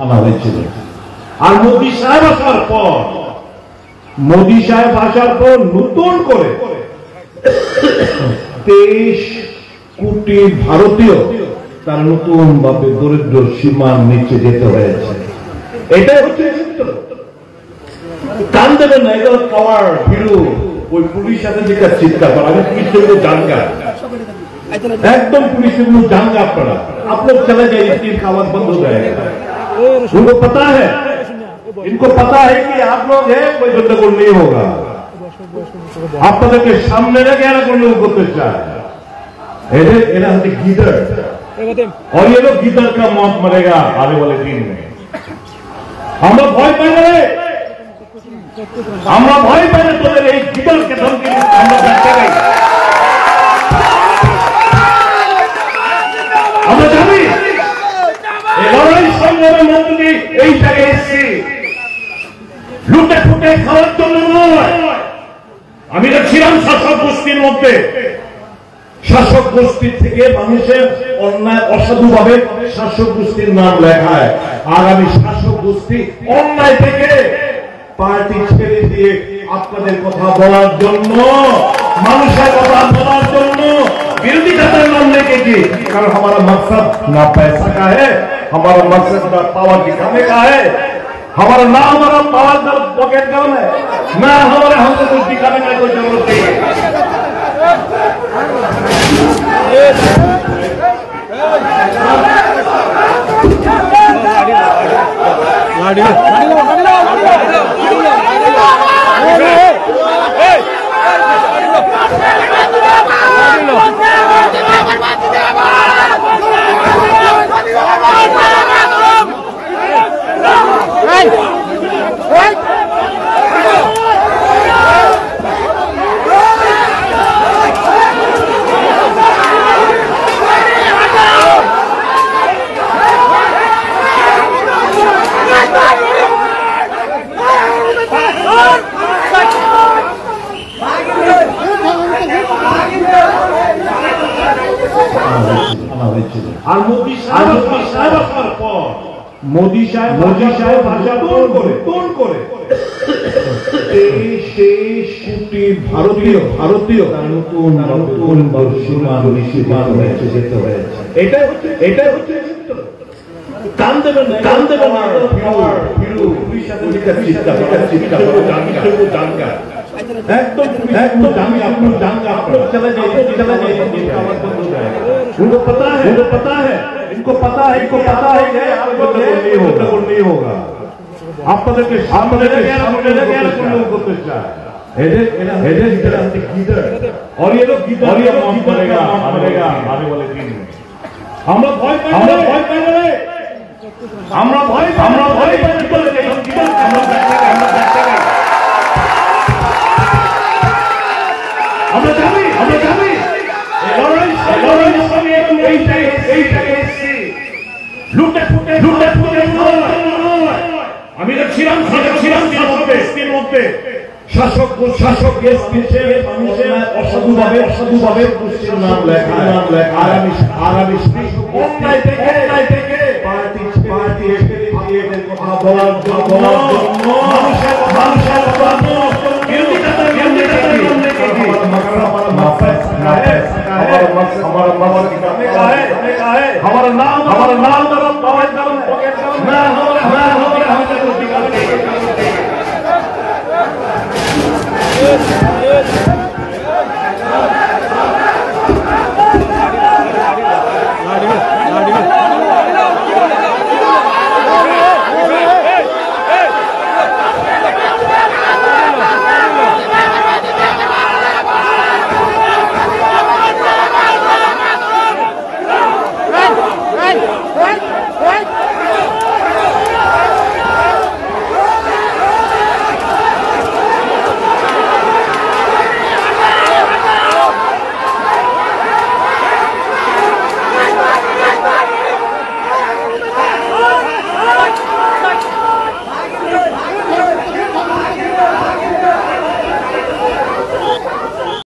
আনা হয়েছিল। আর মোদী সাহেব আসার পর নতুন করে 23 কোটি ভারতীয় তার নতুন ভাবে দরিদ্র সীমার নিচে যেতে হয়েছে। এটাই হচ্ছে চিত্র। কান দেবেন না, এটা পাওয়ার ভিড়ু ওই পুলিশ সাথে যেটা চিৎকার করা, আমি পুলিশের জানগা एकदम पुलिस जाएंगे आप लोग चले जाइए, तीन का आवाज बंद हो जाएगा। उनको पता है, इनको पता है कि आप लोग हैं, कोई गंदगोल नहीं होगा। আপনাদেরকে সামনে রেখে এরা গন্ডগোল করতে চায়। एरा होते गीदड़, और ये लोग गीदड़ का मौत मरेगा आने वाले दिन में। हम लोग भय पाए তোদের এই গিদড়কে ধমকি আমরা দেখতে পাই। আমরা জানি এই লড়াই সংগ্রামের মধ্য দিয়ে এই জায়গায় এসেছি লুটে ফুটে খাওয়ার জন্য নয়। আমি তো ছিলাম শাসক গোষ্ঠীর মধ্যে, শাসক গোষ্ঠী থেকে মানুষের অন্যায় অসাধুভাবে শাসক গোষ্ঠীর নাম লেখায়, আর আমি শাসক গোষ্ঠী অন্যায় থেকে পার্টি ছেড়ে দিয়ে আপনাদের কথা বলার জন্য, মানুষের কথা বলার জন্য विरोधी खातर नाम लेके की। कारण हमारा मकसद ना पैसा का है, हमारा मकसद ना पावर दिखाने का है, हमारा ना हमारा पावर का पॉकेट गरम है, ना हमारे हमको कुछ दिखाने का कोई जरूरत नहीं है। আর মোদী সাহেব আসার পর মোদী সাহেব ভাষা করে 23 কোটি ভারতীয় তার নতুন সীমার নিচে যেতে হয়েছে। এটাই হচ্ছে চিত্র। কান দেবেন না, ভিড়ু পুলিশ সাথে যেটা চিৎকার করা, জানগা एकदम जाएंगे, आप लोग जाएंगे, आप लोग चले जाइए, तीन का आवाज बंद हो जाएगा। उनको पता है, इनको पता है कि आप गंदगोल नहीं होगा। আপনাদেরকে সামনে রেখে এরা গন্ডগোল করতে চায়। এরা होते गीदड़, और ये लोग मौत मरेगा आने वाले दिन में। আমরা ভয় পাই, আমরা ভয় পাই। আমরা জানি লড়াই এই জায়গায় এসেছি লুটে ফুটে আমি তো ছিলাম শাসকের মধ্যে, শাসক মানুষের অসাধুভাবে গোষ্ঠীর নাম লেখায়, আর আমি অন্যায় থেকে পার্টি ছেড়ে দিয়ে কথা বলার জন্য, মানুষের বিরোধী খাতার हमारा मकसद दिखाने का है, हमारा नाम पावर का पॉकेट गरम है, ना हमारा